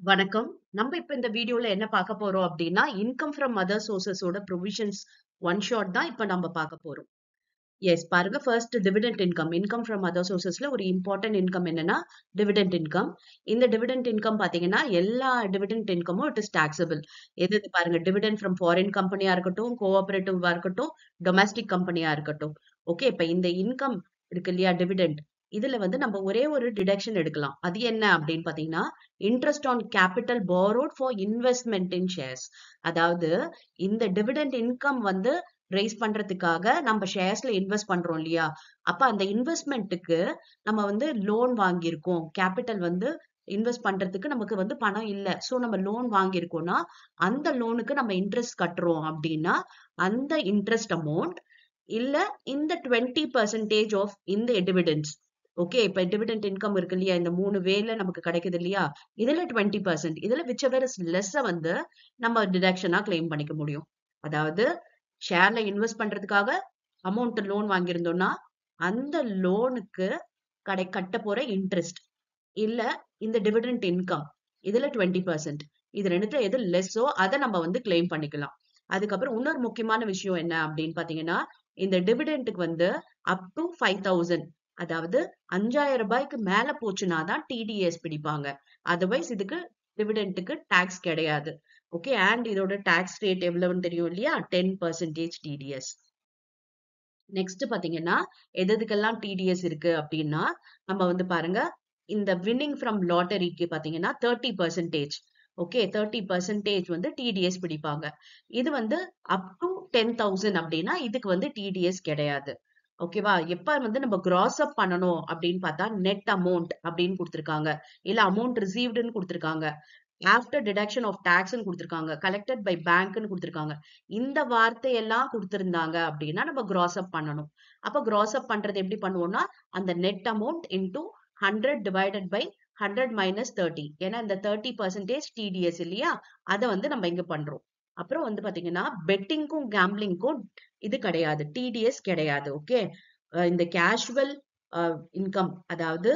வணக்கம். நம்ம இப்ப இந்த வீடியோல என்ன பார்க்க போறோம் அப்படின்னா, இன்கம் ஃப்ரம் அதர் சோர்சஸ் ஓட ப்ரொவிஷன்ஸ் ஒன் ஷாட் தான் இப்ப நம்ம பார்க்க போறோம். எஸ் பாருங்க, first dividend income. Income from other சோர்சஸ்ல ஒரு இம்பார்ட்டன்ட் இன்கம் என்னன்னா டிவிடெண்ட் இன்கம். இந்த டிவிடெண்ட் இன்கம் பாத்தீங்கன்னா எல்லா டிவிடெண்ட் இன்கமும் இட் இஸ் டாக்ஸபிள். எது இது பாருங்க, டிவிடெண்ட் ஃப்ரம் ஃபாரின் கம்பெனியா இருக்கட்டும், கோஆபரேட்டிவா இருக்கட்டும், டொமஸ்டிக் கம்பெனியா இருக்கட்டும். ஓகே, இப்ப இந்த இன்கம் இருக்கு இல்லையா, டிவிடெண்ட், இதுல வந்து நம்ம ஒரே ஒரு டிடக்ஷன் எடுக்கலாம். அது என்ன அப்படின்னு பாத்தீங்கன்னா, interest on capital borrowed for investment in shares. அதாவது இந்த டிவிடெண்ட் இன்கம் வந்து ரைஸ் பண்றதுக்காக நம்ம ஷேர்ஸ்ல இன்வெஸ்ட் பண்றோம் இல்லையா, அப்ப அந்த இன்வெஸ்ட்மெண்ட்டுக்கு நம்ம வந்து லோன் வாங்கியிருக்கோம். கேபிட்டல் வந்து இன்வெஸ்ட் பண்றதுக்கு நமக்கு வந்து பணம் இல்ல, சோ நம்ம லோன் வாங்கியிருக்கோம்னா அந்த லோனுக்கு நம்ம இன்ட்ரெஸ்ட் கட்டுறோம் அப்படின்னா அந்த இன்ட்ரெஸ்ட் அமௌண்ட் இல்ல இந்த 20% ஆஃப் இந்த டிவிடெண்ட்ஸ். ஓகே, இப்ப டிவிடெண்ட் இன்கம் இருக்கு இல்லையா, இந்த 3 வேல நமக்கு கிடைக்குது இல்லையா, இதுல 20%, இதுல whichever is less வந்து நம்ம டிடக்ஷனா கிளைம் பண்ணிக்க முடியும். அதாவது ஷேர்ல இன்வெஸ்ட் பண்றதுக்காக அமௌண்ட் லோன் வாங்கியிருந்தோம்னா அந்த லோனுக்கு கட்ட போற இன்ட்ரெஸ்ட் இல்ல இந்த டிவிடெண்ட் இன்கம், இதுல 20%, இது ரெண்டுத்துல எது லெஸ்ஸோ அதை நம்ம வந்து கிளைம் பண்ணிக்கலாம். அதுக்கப்புறம் இன்னொரு முக்கியமான விஷயம் என்ன அப்படின்னு பாத்தீங்கன்னா, இந்த டிவிடெண்ட்டுக்கு வந்து அப் டு 5,000, அதாவது 5,000 ரூபாய்க்கு மேல போச்சுன்னா தான் டிடிஎஸ் பிடிப்பாங்க. அதர்வைஸ் இதுக்கு டிவிடெண்ட்டுக்கு டாக்ஸ் கிடையாது. ஓகே, அண்ட் இதோட டாக்ஸ் ரேட் எவ்வளவுன்னு தெரியும் இல்லையா, 10% டிடிஎஸ். நெக்ஸ்ட் பாத்தீங்கன்னா எதுக்கெல்லாம் டிடிஎஸ் இருக்கு அப்படின்னா, நம்ம வந்து பாருங்க, இந்த வின்னிங் ஃப்ரம் லாட்டரிக்கு பாத்தீங்கன்னா 30%. ஓகே, 30% வந்து டிடிஎஸ் பிடிப்பாங்க. இது வந்து அப் டு 10,000 அப்படின்னா இதுக்கு வந்து டிடிஎஸ் கிடையாது. ஓகேவா, எப்ப வந்து நம்ம கிராஸ் அப் பண்ணணும் அப்படின்னு பார்த்தா நெட் அமௌண்ட் அப்படின்னு கொடுத்திருக்காங்க, இல்ல அமௌண்ட் ரிசீவ்டுன்னு கொடுத்திருக்காங்க, ஆஃப்டர் டிடக்ஷன் ஆஃப் டாக்ஸ்ன்னு கொடுத்திருக்காங்க, கலெக்டட் பை பேங்க்னு கொடுத்திருக்காங்க. இந்த வார்த்தையெல்லாம் கொடுத்திருந்தாங்க அப்படின்னா நம்ம கிராஸ் அப் பண்ணணும். அப்ப கிராஸ் அப் பண்றது எப்படி பண்ணுவோம்னா, அந்த net amount into 100 divided by 100 minus 30, ஏன்னா இந்த 30% டிடிஎஸ் இல்லையா, அதை வந்து நம்ம இங்க பண்றோம். அப்புறம் வந்து பாத்தீங்கன்னா பெட்டிங்க்கும் கேம்பிளிங்க்கும் இது கிடையாது, டிடிஎஸ் கிடையாது. ஓகே, இந்த கேஷுவல் இன்கம், அதாவது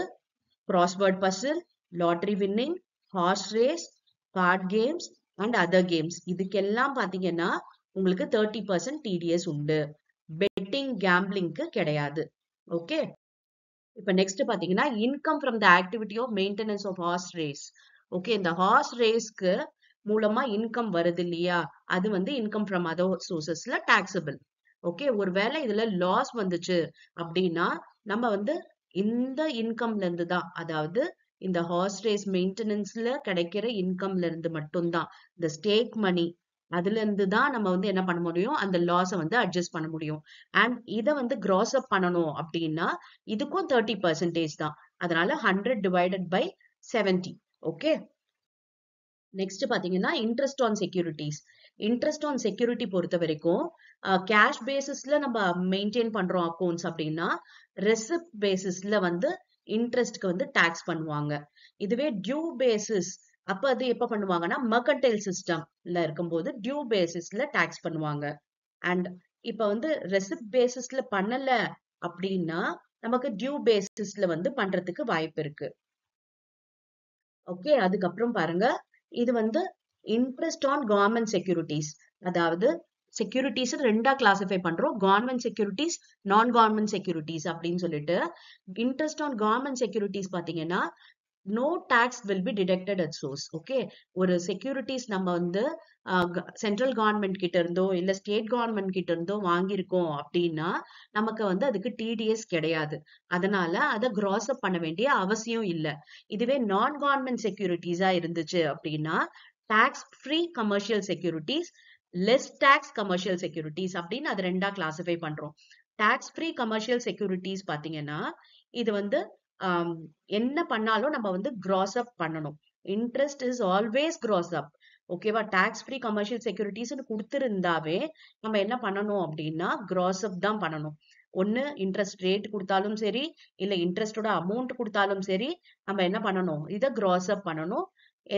crossword puzzle, lottery winning, horse race, card games and other games, இதுக்கெல்லாம் பாத்தீங்கன்னா உங்களுக்கு 30% டிடிஎஸ் உண்டு. பெட்டிங் கேம்பிளிங்க்கு கிடையாது. ஓகே, இப்ப நெக்ஸ்ட் பாத்தீங்கன்னா income from the activity of maintenance of horse race. Okay, இந்த ஹார்ஸ் ரேஸ்க்கு மூலமா இன்கம் வருது இல்லையா, அது வந்து இன்கம் ஃப்ரம் அதர் சோர்சஸ்ல டாக்ஸபிள். ஓகே, ஒருவேளை இதுல லாஸ் வந்துச்சு அப்படின்னா நம்ம வந்து இந்த இன்கம்ல இருந்து தான், அதாவது இந்த ஹார்ஸ் ரேஸ் மெயின்டெனன்ஸ்ல கிடைக்கிற இன்கம்ல இருந்து மட்டும்தான், இந்த ஸ்டேக் மணி, அதுல இருந்து தான் நம்ம வந்து என்ன பண்ண முடியும், அந்த லாஸை வந்து அட்ஜஸ்ட் பண்ண முடியும். அண்ட் இதை வந்து கிராஸ் அப் பண்ணணும் அப்படின்னா இதுக்கும் 30% தான், அதனால 100 டிவைடட் பை 70. ஓகே, நெக்ஸ்ட் பாத்தீங்கன்னா interest on securities. Interest on security பொறுத்த வரைக்கும் கேஷ் பேசிஸ்ல நம்ம மெயின்டைன் பண்றோம் அக்கௌண்ட்ஸ் அப்படின்னா ரெசிப்ட் பேசிஸ்ல வந்து இன்ட்ரெஸ்ட்க்கு வந்து டாக்ஸ் பண்ணுவாங்க. இதுவே டியூ பேசிஸ், அப்ப அது எப்ப பண்ணுவாங்கன்னா மெர்கன்டைல் சிஸ்டம்ல இருக்கும்போது டியூ பேசிஸ்ல டாக்ஸ் பண்ணுவாங்க. அண்ட் இப்ப வந்து ரெசிப்ட் பேசிஸ்ல பண்ணல அப்படின்னா நமக்கு டியூ பேசிஸ்ல வந்து பண்றதுக்கு வாய்ப்பு இருக்கு. ஓகே, அதுக்கப்புறம் பாருங்க, இது வந்து இன்ட்ரெஸ்ட் ஆன் கவர்மெண்ட் செக்யூரிட்டிஸ், அதாவது செக்யூரிட்டிஸ் ரெண்டா கிளாசிஃபை பண்றோம், government securities, non government securities அப்படின்னு சொல்லிட்டு. இன்ட்ரெஸ்ட் ஆன் கவர்மெண்ட் செக்யூரிட்டிஸ் பாத்தீங்கன்னா no tax will be deducted at source. Okay, ஒரு செக்யூரிட்டிஸ் நம்ம வந்து சென்ட்ரல் கவர்மெண்ட் கிட்ட இருந்தோ இல்ல ஸ்டேட் கவர்மெண்ட் கிட்ட இருந்தோ வாங்கியிருக்கோம் அப்படின்னா நமக்கு வந்து அதுக்கு டிடிஎஸ் கிடையாது, அதனால அதை கிராஸ் அப் பண்ண வேண்டிய அவசியம் இல்லை. இதுவே நான் கவர்மெண்ட் செக்யூரிட்டிஸா இருந்துச்சு அப்படின்னா tax free commercial securities, less tax commercial securities அப்படின்னு அது ரெண்டா கிளாசிஃபை பண்றோம். டாக்ஸ் ஃப்ரீ கமர்ஷியல் செக்யூரிட்டிஸ் பாத்தீங்கன்னா இது வந்து என்ன பண்ணாலும் நம்ம வந்து கிராஸ் அப் பண்ணணும். இன்ட்ரெஸ்ட் இஸ் ஆல்வேஸ் கிராஸ் அப். ஓகேவா, டாக்ஸ் ஃப்ரீ கமர்ஷியல் செக்யூரிட்டிஸ் கொடுத்திருந்தாவே நம்ம என்ன பண்ணணும் அப்படின்னா கிராஸ் அப் தான் பண்ணணும். ஒண்ணு இன்ட்ரெஸ்ட் ரேட் கொடுத்தாலும் சரி, இல்ல இன்ட்ரெஸ்டோட அமௌண்ட் கொடுத்தாலும் சரி, நம்ம என்ன பண்ணணும், இதை கிராஸ் அப் பண்ணணும்.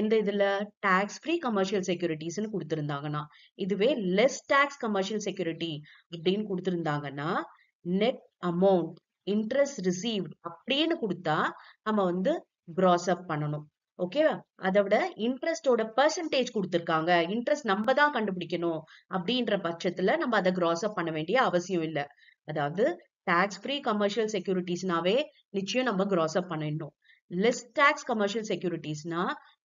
எந்த இதுல, டாக்ஸ் ஃப்ரீ கமர்ஷியல் செக்யூரிட்டிஸ்னு கொடுத்திருந்தாங்கன்னா. இதுவே லெஸ் டாக்ஸ் கமர்ஷியல் செக்யூரிட்டி அப்படின்னு கொடுத்திருந்தாங்கன்னா நெட் அமௌண்ட் இன்ட்ரெஸ்ட் ரிசீவ்ட் அப்படின்னு கொடுத்தா நம்ம வந்து கிராஸ் அப் பண்ணணும். ஓகே, அதை விட இன்ட்ரெஸ்டோட பெர்சன்டேஜ் கொடுத்திருக்காங்க, இன்ட்ரெஸ்ட் நம்ம தான் கண்டுபிடிக்கணும் அப்படின்ற பட்சத்துல நம்ம அதை கிராஸ் அப் பண்ண வேண்டிய அவசியம் இல்லை. அதாவது டாக்ஸ் ஃப்ரீ கமர்ஷியல் செக்யூரிட்டிஸ்னாவே நிச்சயம் நம்ம கிராஸ் அப் பண்ணிடணும். லெஸ் டாக்ஸ் கமர்ஷியல் செக்யூரிட்டிஸ்னா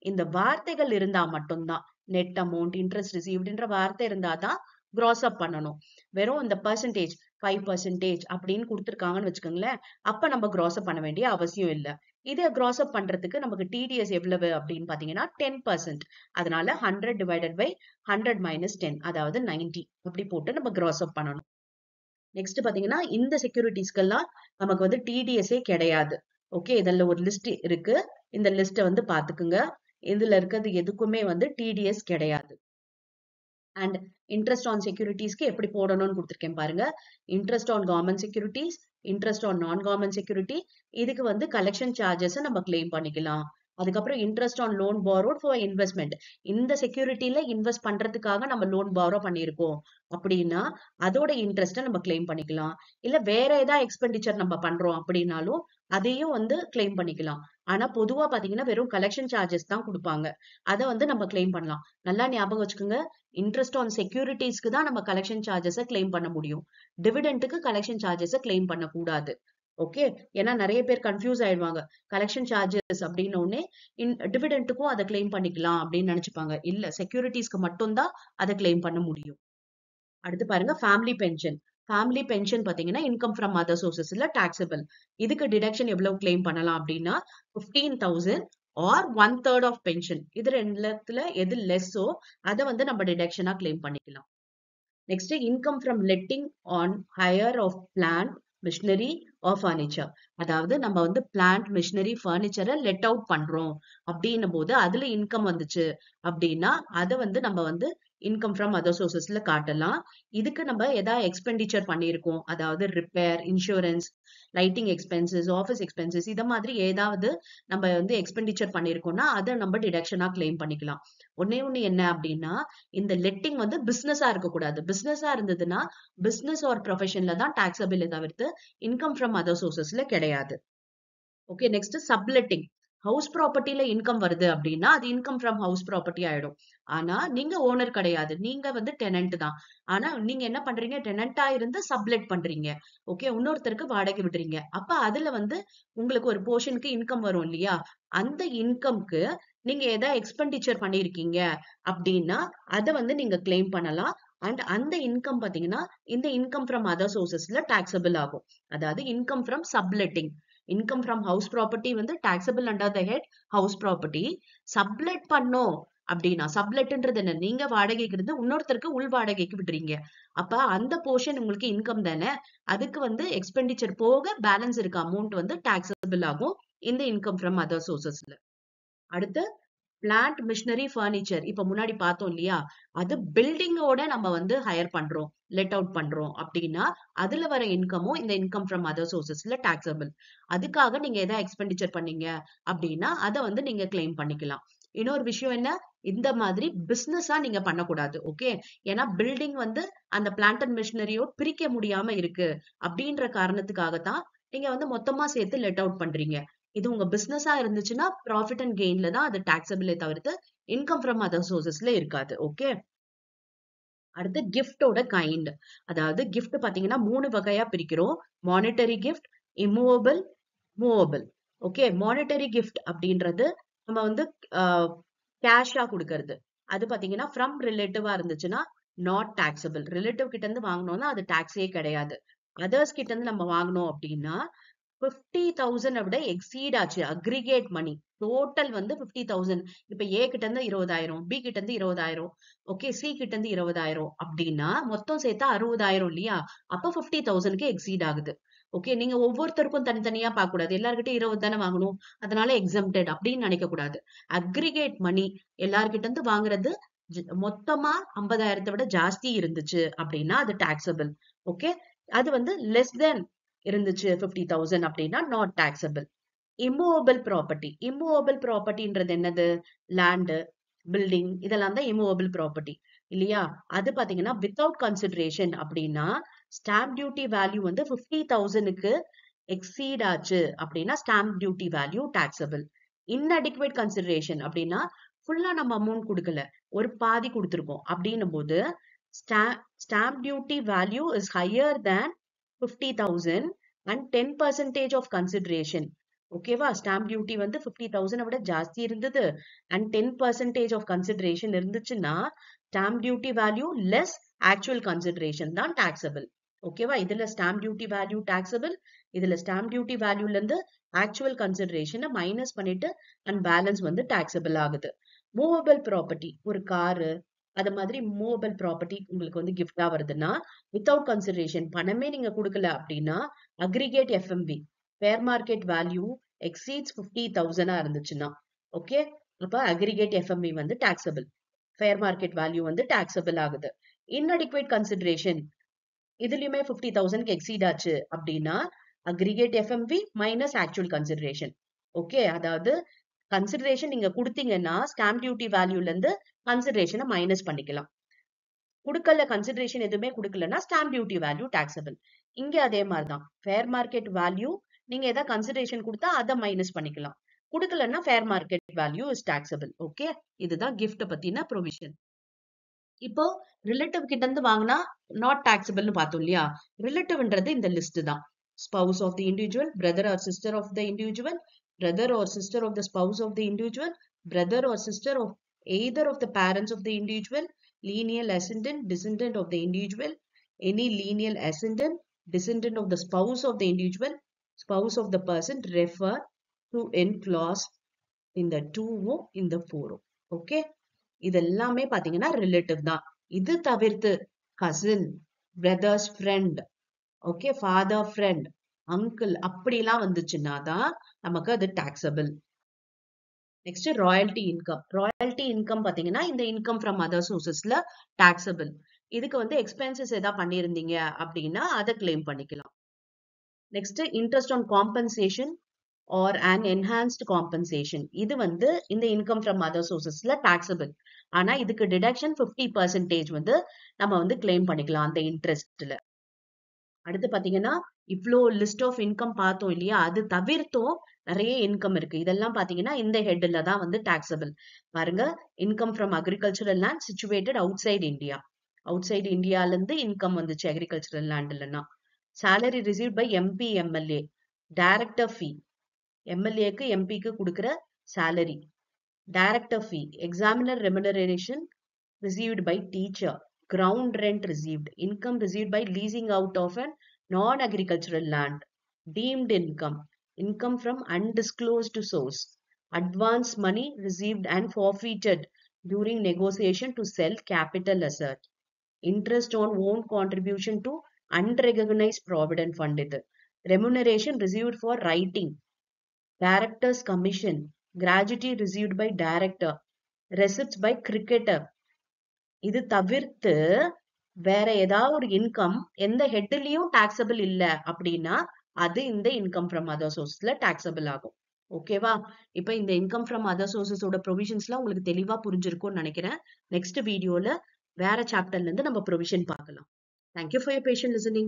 இந்த வார்த்தைகள் இருந்தா மட்டும்தான், நெட் அமௌண்ட், இன்ட்ரெஸ்ட் ரிசீவ்டுன்ற வார்த்தை இருந்தாதான் கிராஸ் அப் பண்ணணும். வெறும் இந்த பெர்சன்டேஜ் 5% அப்படின்னு கொடுத்துருக்காங்கன்னு வச்சுக்கோங்களேன், அப்ப நம்ம கிராஸ் அப் பண்ண வேண்டிய அவசியம் இல்லை. இதை கிராஸ் அப் பண்றதுக்கு நமக்கு டிடிஎஸ் எவ்வளவு அப்படின்னு பாத்தீங்கன்னா 10%. அதனால 100 divided by 100 minus 10, அதாவது 90 அப்படி போட்டு நம்ம கிராஸ் அப் பண்ணணும். நெக்ஸ்ட் பாத்தீங்கன்னா இந்த செக்யூரிட்டிஸ்க்கெல்லாம் நமக்கு வந்து டிடிஎஸ்ஏ கிடையாது. ஓகே, இதுல ஒரு லிஸ்ட் இருக்கு, இந்த லிஸ்ட்டை வந்து பாத்துக்குங்க. இதுல இருக்கிறது எதுக்குமே வந்து டிடிஎஸ் கிடையாது. அண்ட் இன்ட்ரெஸ்ட் ஆன் செக்யூரிட்டிஸ்க்கு எப்படி போடணும்னு கொடுத்துருக்கேன் பாருங்க. Interest on government securities, interest on நான் கவர்மெண்ட் செக்யூரிட்டி, இதுக்கு வந்து கலெக்ஷன் சார்ஜஸ் நம்ம கிளைம் பண்ணிக்கலாம். அதுக்கப்புறம் interest on loan borrowed for investment, இந்த செக்யூரிட்டில இன்வெஸ்ட் பண்றதுக்காக நம்ம லோன் பாரோ பண்ணியிருக்கோம் அப்படின்னா அதோட இன்ட்ரெஸ்ட்டை நம்ம கிளைம் பண்ணிக்கலாம். இல்ல வேற ஏதாவது எக்ஸ்பெண்டிச்சர் நம்ம பண்றோம் அப்படின்னாலும் அதையும் வந்து கிளைம் பண்ணிக்கலாம். ஆனா பொதுவா பாத்தீங்கன்னா வெறும் கலெக்ஷன் சார்ஜஸ் தான் கொடுப்பாங்க, அதை வந்து நம்ம கிளைம் பண்ணலாம். நல்லா ஞாபகம் வச்சுக்கோங்க, இன்ட்ரெஸ்ட் ஆன் செக்யூரிட்டிஸ்க்கு தான் நம்ம கலெக்ஷன் சார்ஜஸை கிளைம் பண்ண முடியும். டிவிடெண்டுக்கு கலெக்ஷன் சார்ஜஸை கிளைம் பண்ண கூடாது. ஓகே, ஏன்னா நிறைய பேர் கன்ஃபியூஸ் ஆயிடுவாங்க. கலெக்ஷன் சார்ஜஸ் அப்படின்னு உடனே டிவிடெண்டுக்கும் அதை கிளைம் பண்ணிக்கலாம் அப்படின்னு நினைச்சுப்பாங்க. இல்ல, செக்யூரிட்டிஸ்க்கு மட்டும்தான் அதை கிளைம் பண்ண முடியும். அடுத்து பாருங்க, ஃபேமிலி பென்ஷன். ஃபேமிலி பென்ஷன் பாத்தீங்கன்னா இன்கம் ஃப்ரம் அதர் சோர்சஸ்ல டாக்ஸபிள். இதுக்கு டிடக்ஷன் எவ்வளவு கிளைம் பண்ணலாம் அப்படின்னா 15,000 ஆர் 1/3 ஆஃப் பென்ஷன். இது ரெண்டுல எது லெஸ்ஸோ அதை வந்து நம்ம டிடக்ஷனா கிளைம் பண்ணிக்கலாம். Next, income from letting on hire of plant, machinery or furniture. அதாவது நம்ம வந்து பிளான்ட், மிஷினரி, ஃபர்னிச்சரை லெட் அவுட் பண்றோம் அப்படின்னும் போது அதுல இன்கம் வந்துச்சு அப்படின்னா அதை வந்து நம்ம வந்து இன்கம் ஃப்ரம் அதர் சோர்சஸ்ல காட்டலாம். இதுக்கு நம்ம ஏதாவது எக்ஸ்பெண்டிச்சர் பண்ணியிருக்கோம், அதாவது repair, insurance, lighting expenses, office expenses, இதை மாதிரி ஏதாவது நம்ம வந்து எக்ஸ்பெண்டிச்சர் பண்ணியிருக்கோம்னா அதை நம்ம டிடக்ஷனா கிளைம் பண்ணிக்கலாம். ஒன்னே ஒண்ணு என்ன அப்படின்னா, இந்த லெட்டிங் வந்து பிசினஸா இருக்கக்கூடாது. பிசினஸா இருந்ததுன்னா பிசினஸ் ஆர் ப்ரொஃபஷன்ல தான் டாக்ஸபிள் தவிர்த்து இன்கம் ஃப்ரம் அதர் சோர்சஸ்ல கிடையாது. Okay, next subletting. ஹவுஸ் ப்ராப்பர்ட்டில இன்கம் வருது அப்படின்னா அது இன்கம் ஃப்ரம் ஹவுஸ் ப்ராப்பர்ட்டி ஆயிடும். ஆனா நீங்க ஓனர் கிடையாது, நீங்க வந்து டெனன்ட் தான். ஆனா நீங்க என்ன பண்றீங்க, டெனன்டா இருந்து சப்லெட் பண்றீங்க. ஓகே, இன்னொருத்தருக்கு வாடகை விடுறீங்க. அப்ப அதுல வந்து உங்களுக்கு ஒரு போர்ஷனுக்கு இன்கம் வரும் இல்லையா, அந்த இன்கம்க்கு நீங்க ஏதாவது எக்ஸ்பெண்டிச்சர் பண்ணிருக்கீங்க அப்படின்னா அதை வந்து நீங்க கிளைம் பண்ணலாம். அண்ட் அந்த இன்கம் பாத்தீங்கன்னா இந்த இன்கம் ஃப்ரம் அதர் சோர்சஸ்ல டாக்ஸபிள் ஆகும். அதாவது income from subletting, income from house property வந்து taxable under the head house property. Sublet பண்ணோம் அப்படின்னா, சப்லெட்ன்றது என்ன, நீங்க வாடகைக்கு இருந்து இன்னொருத்தருக்கு உள் வாடகைக்கு விடுறீங்க. அப்ப அந்த போர்ஷன் உங்களுக்கு இன்கம் தானே, அதுக்கு வந்து எக்ஸ்பெண்டிச்சர் போக பேலன்ஸ் இருக்க அமௌண்ட் வந்து டாக்ஸபிள் ஆகும் இந்த இன்கம் ஃப்ரம் அதர் சோர்சஸ்ல. அடுத்து பிளான்ட், மிஷினரி, ஃபர்னிச்சர். இப்ப முன்னாடி பார்த்தோம் இல்லையா, அது பில்டிங்கோட நம்ம வந்து ஹையர் பண்றோம், லெட் அவுட் பண்றோம் அப்படின்னா அதுல வர இன்கமும் இந்த இன்கம் ஃப்ரம் அதர் சோர்சஸ்ல டாக்ஸபிள். அதுக்காக நீங்க ஏதாவது எக்ஸ்பெண்டிச்சர் பண்ணீங்க அப்படின்னா அதை வந்து நீங்க கிளைம் பண்ணிக்கலாம். இன்னொரு விஷயம் என்ன, இந்த மாதிரி பிசினஸா நீங்க பண்ணக்கூடாது. ஓகே, ஏன்னா பில்டிங் வந்து அந்த பிளான்ட் அண்ட் மிஷினரியோ பிரிக்க முடியாம இருக்கு அப்படின்ற காரணத்துக்காகத்தான் நீங்க வந்து மொத்தமா சேர்த்து லெட் அவுட் பண்றீங்க. இது உங்க பிசினஸா இருந்துச்சுன்னா ப்ராஃபிட் அண்ட் கெயின்ல தான் அது டாக்ஸபிளே தவிர்த்து இன்கம் ஃப்ரம் அதர் சோர்சஸ்ல இருக்காது. ஓகே, அடுத்து கிஃப்டோட கைண்ட். அதாவது கிஃப்ட் பாத்தீங்கன்னா 3 வகையா பிரிக்கிறோம். Monetary gift, immovable, movable. Okay, monetary gift அப்படின்றது நம்ம வந்து கேஷா கொடுக்கறது. அது பாத்தீங்கன்னா ஃப்ரம் ரிலேட்டிவா இருந்துச்சுன்னா நாட் டாக்ஸபிள். ரிலேட்டிவ் கிட்ட இருந்து வாங்கினோம்னா அது டாக்ஸே கிடையாது. அதர்ஸ் கிட்ட இருந்து நம்ம வாங்கினோம் அப்படின்னா 50,000 விட எக்ஸீட் ஆச்சு, அக்ரிகேட் மணி டோட்டல் வந்து 50,000. இப்ப ஏ கிட்ட இருந்து 20,000, பி கிட்ட இருந்து 20,000, ஓகே, சி கிட்ட இருந்து 20,000 அப்படின்னா மொத்தம் சேர்த்தா 60,000 இல்லையா, அப்ப 50,000க்கு எக்ஸீட் ஆகுது. ஓகே, நீங்க ஒவ்வொருத்தருக்கும் தனித்தனியா பார்க்க கூடாது, எல்லார்கிட்டயும் 20 தானே வாங்கணும் அதனால எக்ஸம்டட் அப்படின்னு நினைக்க கூடாது. அக்ரிகேட் மணி எல்லார்கிட்ட இருந்து வாங்குறது மொத்தமா 50,000 விட ஜாஸ்தி இருந்துச்சு அப்படின்னா அது டாக்ஸபிள். ஓகே, அது வந்து லெஸ் தென் இருந்துச்சு 50,000 அப்படின்னா not taxable. Immovable property. Immovable ப்ராப்பர்ட்டின்றது என்னது, லேண்டு, பில்டிங், இதெல்லாம் தான் இம்மூவபிள் ப்ராப்பர்ட்டி இல்லையா. அது பாத்தீங்கன்னா வித்தவுட் கன்சிடரேஷன் அப்படின்னா ஸ்டாம்ப் டியூட்டி வேல்யூ வந்து 50,000க்கு எக்ஸீட் ஆச்சு அப்படின்னா stamp duty value taxable. inadequate consideration அப்படின்னா ஃபுல்லா நம்ம அமௌண்ட் கொடுக்கல, ஒரு பாதி கொடுத்துருக்கோம் அப்படின்னும் போது stamp duty value is higher than 50,000 and 10% of consideration. ஓகேவா? ஸ்டாம்ப் டியூட்டி வந்து 50,000 விட ஜாஸ்தி இருந்தது and 10% of consideration இருந்துச்சுன்னா stamp duty value less actual consideration தான் டாக்ஸபிள். ஓகேவா? இதுல ஸ்டாம்ப் டியூட்டி வேல்யூ டாக்ஸபிள், இதுல ஸ்டாம்ப் டியூட்டி வேல்யூல இருந்து ஆக்சுவல் கன்சிடரேஷனை மைனஸ் பண்ணிட்டு அண்ட் பேலன்ஸ் வந்து டாக்ஸபிள் ஆகுது. மூவபிள் ப்ராப்பர்ட்டி, ஒரு காரு, அது மாதிரி மூவபிள் ப்ராப்பர்ட்டி உங்களுக்கு வந்து கிஃப்டா வருதுன்னா வித்தவுட் கன்சிடரேஷன் பணமே நீங்க கொடுக்கல அப்படின்னா aggregate FMV fair market value exceeds 50,000 இருந்துச்சுன்னா ஓகே, அப்ப அக்ரிகேட் எஃப்எம்பி வந்து டாக்ஸபிள், ஃபேர் மார்க்கெட் வேல்யூ வந்து டாக்ஸபிள் ஆகுது. இன்அடிக்வேட் கன்சிடரேஷன் இதுலயுமே 50,000 எக்ஸீட் ஆச்சு அப்படின்னா aggregate FMV minus actual consideration. Okay, அதாவது கன்சிடரேஷன் நீங்க கொடுத்தீங்கன்னா ஸ்டாம்ப் டியூட்டி வேல்யூல இருந்து கன்சிடரேஷனை மைனஸ் பண்ணிக்கலாம். கொடுக்கல, கன்சிடரேஷன் எதுவுமே கொடுக்கலன்னா ஸ்டாம்ப் டியூட்டி வேல்யூ டாக்ஸபிள். இங்க அதே மாதிரிதான் ஃபேர் மார்க்கெட் வேல்யூ நீங்க ஏதாவது கன்சிடரேஷன் கொடுத்தா அதை மைனஸ் பண்ணிக்கலாம், கொடுக்கலன்னா fair market value is taxable. Okay, இதுதான் கிஃப்ட் பத்தின ப்ரொவிஷன். இப்போ ரிலேட்டிவ் கிட்ட இருந்து வாங்கினா நாட் டாக்ஸபிள்னு பார்த்தோம் இல்லையா? ரிலேட்டிவ்ன்றது இந்த லிஸ்ட் தான். Spouse of the individual, brother or sister of the individual, brother or sister of the spouse of the individual, brother or sister of either of the parents of the individual, lineal ascendant, descendant of the individual, any lineal ascendant, descendant of the spouse of the individual, spouse of the person, refer to in clause in the 2 in the 4. Okay, இதெல்லாமே பாத்தீங்கன்னா relative தான். இது தவிர்த்து cousin, brothers friend, okay, father friend, uncle அப்படிலாம் வந்துச்சுன்னா தான் நமக்கு அது taxable. Next royalty income. Royalty income பாத்தீங்கன்னா இந்த இன்கம் ஃப்ரம் அதர் சோர்சஸ்ல டாக்ஸபிள். இதுக்கு வந்து எக்ஸ்பென்சஸ் ஏதாவது பண்ணியிருந்தீங்க அப்படின்னா அதை கிளைம் பண்ணிக்கலாம். Next interest on compensation or an enhanced compensation. இது வந்து இந்த இன்கம் ஃப்ரம் அதர் சோர்சஸ்ல டாக்ஸபிள். ஆனா இதுக்கு டிடக்ஷன் 50% வந்து நம்ம வந்து கிளைம் பண்ணிக்கலாம் அந்த இன்ட்ரெஸ்ட்ல. அடுத்து பாத்தீங்கன்னா இவ்ளோ லிஸ்ட் ஆஃப் இன்கம் பார்த்தோம் இல்லையா? அது தவிர்த்தும் நிறைய இன்கம் இருக்கு. இதெல்லாம் பாத்தீங்கன்னா இந்த ஹெட்ல தான் வந்து டாக்ஸபிள். பாருங்க, income from agricultural land situated outside India. Outside இந்தியால இருந்து இன்கம் வந்துச்சு அக்ரிகல்ச்சரல் லேண்ட்லன்னா. salary received by MP MLA, director fee, MLAக்கு MPக்கு கொடுக்கிற salary, director fee, examiner remuneration received by teacher, ground rent received, income received by leasing out of an non-agricultural land, deemed income, income from undisclosed source, advance money received and forfeited during negotiation to sell capital asset, interest on own contribution to unrecognized provident fund, இது remuneration received for writing, director's commission, gratuity received by director, receipts by cricketer. இது தவிர்த்து வேற ஏதாவது ஒரு income எந்த ஹெட்லயும் taxable இல்ல அப்படின்னா அது இந்த இன்கம் ஃப்ரம் அதர் சோர்ஸ்ல டாக்ஸபிள் ஆகும். ஓகேவா? இப்ப இந்த இன்கம் ஃப்ரம் அதர் சோர்சஸோட ப்ரொவிஷன்ஸ்லாம் உங்களுக்கு தெளிவா புரிஞ்சிருக்கும்னு நினைக்கிறேன். நெக்ஸ்ட் வீடியோல வேற சாப்டர்ல இருந்து நம்ம ப்ரொவிஷன் பார்க்கலாம். Thank you for your patient listening.